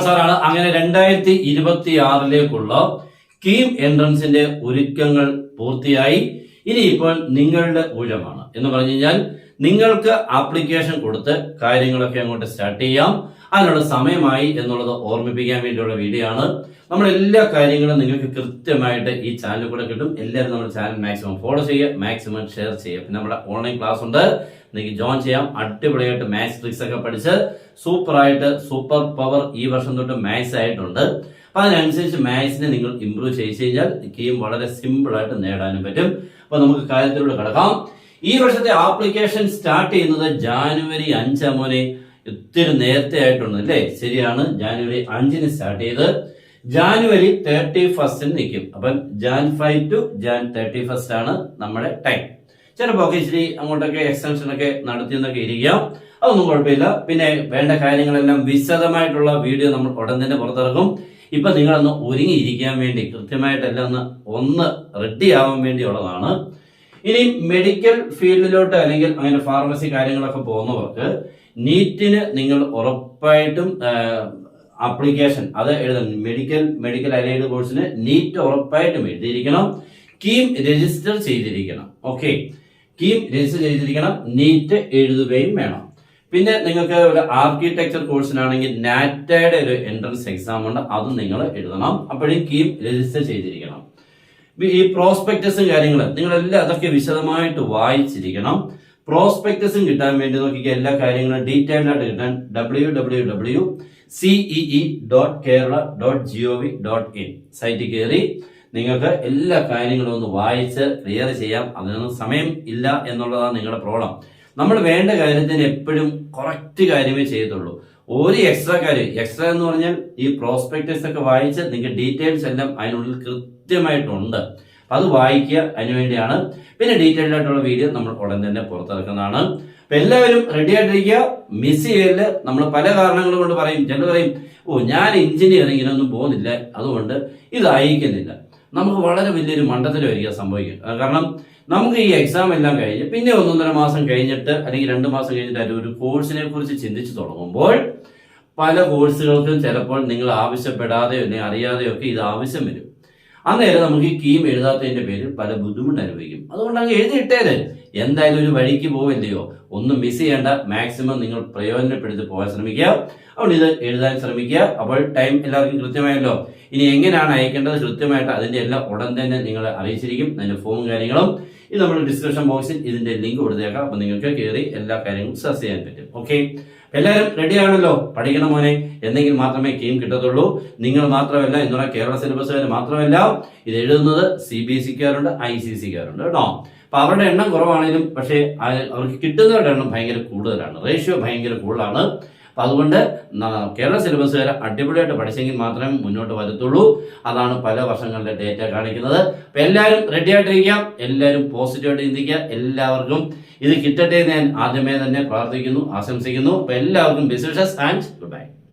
സാറാണ്. അങ്ങനെ 2026 കീം എൻട്രൻസിന്റെ ഒരുക്കങ്ങൾ പൂർത്തിയായി. ഇനിയിപ്പോൾ നിങ്ങളുടെ ഊഴമാണ് എന്ന് പറഞ്ഞു കഴിഞ്ഞാൽ നിങ്ങൾക്ക് ആപ്ലിക്കേഷൻ കൊടുത്ത് കാര്യങ്ങളൊക്കെ അങ്ങോട്ട് സ്റ്റാർട്ട് ചെയ്യാം. അതിനുള്ള സമയമായി എന്നുള്ളത് ഓർമ്മിപ്പിക്കാൻ വേണ്ടിയുള്ള വീഡിയോ ആണ്. നമ്മുടെ എല്ലാ കാര്യങ്ങളും നിങ്ങൾക്ക് കൃത്യമായിട്ട് ഈ ചാനലിൽ കൂടെ കിട്ടും. എല്ലാവരും നമ്മുടെ ചാനൽ മാക്സിമം ഫോളോ ചെയ്യുക, മാക്സിമം ഷെയർ ചെയ്യുക. പിന്നെ നമ്മുടെ ഓൺലൈൻ ക്ലാസ് ഉണ്ട്, നിങ്ങൾക്ക് ജോയിൻ ചെയ്യാം. അടിപൊളിയായിട്ട് മാത്സ് ട്രിക്സ് ഒക്കെ പഠിച്ച് സൂപ്പറായിട്ട് സൂപ്പർ പവർ ഈ വർഷം തൊട്ട് മാത്സ് ആയിട്ടുണ്ട്. അപ്പൊ അതിനനുസരിച്ച് മാത്സിനെ നിങ്ങൾ ഇംപ്രൂവ് ചെയ്ത് കഴിഞ്ഞാൽ കീം വളരെ സിമ്പിൾ ആയിട്ട് നേടാനും പറ്റും. അപ്പൊ നമുക്ക് കാര്യത്തിലൂടെ കിടക്കാം. ഈ വർഷത്തെ ആപ്ലിക്കേഷൻ സ്റ്റാർട്ട് ചെയ്യുന്നത് ജാനുവരി 5 മോനെ. ഒത്തിരി നേരത്തെ ആയിട്ടുണ്ട് അല്ലേ? ശരിയാണ്, ജാനുവരി 5 സ്റ്റാർട്ട് ചെയ്ത് ജാനുവരി 31 നിൽക്കും. അപ്പം Jan 5 to Jan 31 ആണ് നമ്മുടെ ടൈം. ചിലപ്പോ ഒക്കെ ഇച്ചിരി അങ്ങോട്ടൊക്കെ എക്സ്റ്റൻഷൻ ഒക്കെ നടത്തിയെന്നൊക്കെ ഇരിക്കാം, അതൊന്നും കുഴപ്പമില്ല. പിന്നെ വേണ്ട കാര്യങ്ങളെല്ലാം വിശദമായിട്ടുള്ള വീഡിയോ നമ്മൾ ഉടൻ തന്നെ പുറത്തിറക്കും. ഇപ്പൊ നിങ്ങളൊന്ന് ഒരുങ്ങിയിരിക്കാൻ വേണ്ടി കൃത്യമായിട്ടെല്ലാം ഒന്ന് റെഡി ആവാൻ വേണ്ടിയുള്ളതാണ്. ഇനി മെഡിക്കൽ ഫീൽഡിലോട്ട് അല്ലെങ്കിൽ അങ്ങനെ ഫാർമസി കാര്യങ്ങളൊക്കെ പോകുന്നവർക്ക് നീറ്റിന് നിങ്ങൾ ഉറപ്പായിട്ടും ആപ്ലിക്കേഷൻ അത് എഴുതണം. മെഡിക്കൽ അലൈഡ് കോഴ്സിന് നീറ്റ് ഉറപ്പായിട്ടും എഴുതിയിരിക്കണം. കീം രജിസ്റ്റർ ചെയ്തിരിക്കണം. ഓക്കെ, കീം രജിസ്റ്റർ ചെയ്തിരിക്കണം. നീറ്റ് എഴുതുകയും വേണം. പിന്നെ നിങ്ങൾക്ക് ഒരു ആർക്കിടെക്ചർ കോഴ്സിനാണെങ്കിൽ നാറ്റയുടെ ഒരു എൻട്രൻസ് എക്സാം ഉണ്ട്, അതും നിങ്ങൾ എഴുതണം. അപ്പോഴും കീം രജിസ്റ്റർ ചെയ്തിരിക്കണം. ഈ പ്രോസ്പെക്ടസും കാര്യങ്ങളും നിങ്ങളെല്ലാം അതൊക്കെ വിശദമായിട്ട് വായിച്ചിരിക്കണം. പ്രോസ്പെക്ടസും കിട്ടാൻ വേണ്ടി നോക്കിക്കുക, എല്ലാ കാര്യങ്ങളും ഡീറ്റെയിൽഡ് ആയിട്ട് കിട്ടാൻ www.cee.kerala.gov.in സൈറ്റിൽ കയറി നിങ്ങൾക്ക് എല്ലാ കാര്യങ്ങളും ഒന്ന് വായിച്ച് ക്ലിയർ ചെയ്യാം. അതിനൊന്നും സമയം ഇല്ല എന്നുള്ളതാണ് നിങ്ങളുടെ പ്രോബ്ലം. നമ്മൾ വേണ്ട കാര്യത്തിന് എപ്പോഴും കറക്റ്റ് കാര്യമേ ചെയ്യത്തുള്ളൂ. ഒരു എക്സ്ട്രാ എന്ന് പറഞ്ഞാൽ ഈ പ്രോസ്പെക്ടസ് ഒക്കെ വായിച്ച് നിങ്ങൾക്ക് ഡീറ്റെയിൽസ് എല്ലാം അതിനുള്ളിൽ കൃത്യമായിട്ടുണ്ട്. അത് വായിക്കുക, അതിനുവേണ്ടിയാണ്. പിന്നെ ഡീറ്റെയിൽഡ് ആയിട്ടുള്ള വീഡിയോ നമ്മൾ ഉടൻ തന്നെ പുറത്തിറക്കുന്നതാണ്. അപ്പൊ എല്ലാവരും റെഡി ആയിട്ടിരിക്കുക, മിസ് ചെയ്യല്. നമ്മൾ പല കാരണങ്ങൾ കൊണ്ട് പറയും. ചിലർ പറയും, ഞാൻ എഞ്ചിനീയറിങ്ങിനൊന്നും പോകുന്നില്ല, അതുകൊണ്ട് ഇത് അയക്കുന്നില്ല. നമുക്ക് വളരെ വലിയൊരു മണ്ടത്തരമായിരിക്കും സംഭവിക്കും. കാരണം നമുക്ക് ഈ എക്സാം എല്ലാം കഴിഞ്ഞ് പിന്നെ 1.5 മാസം കഴിഞ്ഞിട്ട് അല്ലെങ്കിൽ 2 മാസം കഴിഞ്ഞിട്ട് ഒരു കോഴ്സിനെ കുറിച്ച് ചിന്തിച്ചു തുടങ്ങുമ്പോൾ പല കോഴ്സുകൾക്കും ചിലപ്പോൾ നിങ്ങൾ ആവശ്യപ്പെടാതെയോ അല്ലെങ്കിൽ അറിയാതെയോ ഒക്കെ ഇത് ആവശ്യം വരും. അന്നേരം നമുക്ക് ഈ കീം എഴുതാത്തതിന്റെ പേരിൽ പല ബുദ്ധിമുട്ട് അനുഭവിക്കും. അതുകൊണ്ട് അങ്ങ് എഴുതിയിട്ടേര്, എന്തായാലും ഒരു വഴിക്ക് പോവില്ലയോ. ഒന്നും മിസ് ചെയ്യേണ്ട, മാക്സിമം നിങ്ങൾ പ്രയോജനപ്പെടുത്തി പോകാൻ ശ്രമിക്കുക. അതുകൊണ്ട് ഇത് എഴുതാൻ ശ്രമിക്കുക. അപ്പോൾ ടൈം എല്ലാവർക്കും കൃത്യമായല്ലോ. ഇനി എങ്ങനെയാണ് അയക്കേണ്ടത് കൃത്യമായിട്ട് അതിന്റെ എല്ലാം ഉടൻ തന്നെ നിങ്ങളെ അറിയിച്ചിരിക്കും. അതിന്റെ ഫോമും കാര്യങ്ങളും ഇത് നമ്മുടെ ഡിസ്ക്രിപ്ഷൻ ബോക്സിൽ ഇതിന്റെ ലിങ്ക് കൊടുത്തേക്കാം. അപ്പൊ നിങ്ങൾക്ക് കയറി എല്ലാ കാര്യങ്ങളും സെർച്ച് ചെയ്യാൻ പറ്റും. ഓക്കെ, എല്ലാവരും റെഡി ആണല്ലോ? പഠിക്കണം മോനെ, എന്നെങ്കിൽ മാത്രമേ കീം കിട്ടത്തുള്ളൂ. നിങ്ങൾ മാത്രമല്ല, എന്നുള്ള കേരള സിലബസുകാർ മാത്രമല്ല, ഇത് എഴുതുന്നത് CBSE-ക്കാരുണ്ട്, ICSE-ക്കാരുണ്ട് കേട്ടോ. അപ്പൊ അവരുടെ എണ്ണം കുറവാണെങ്കിലും പക്ഷേ അവർക്ക് കിട്ടുന്നവരുടെ എണ്ണം ഭയങ്കര കൂടുതലാണ്, റേഷ്യോ ഭയങ്കര കൂടുതലാണ്. അപ്പൊ അതുകൊണ്ട് കേരള സിലബസുകാരെ അടിപൊളിയായിട്ട് പഠിച്ചെങ്കിൽ മാത്രമേ മുന്നോട്ട് വരത്തുള്ളൂ. അതാണ് പല വർഷങ്ങളുടെ ഡേറ്റ കാണിക്കുന്നത്. അപ്പൊ എല്ലാവരും റെഡി ആയിട്ടിരിക്കാം, എല്ലാവരും പോസിറ്റീവായിട്ട് ചിന്തിക്കുക. എല്ലാവർക്കും ഇത് കിട്ടട്ടെ എന്ന് ഞാൻ ആദ്യമേ തന്നെ പ്രാർത്ഥിക്കുന്നു, ആശംസിക്കുന്നു. അപ്പൊ എല്ലാവർക്കും best wishes and good bye.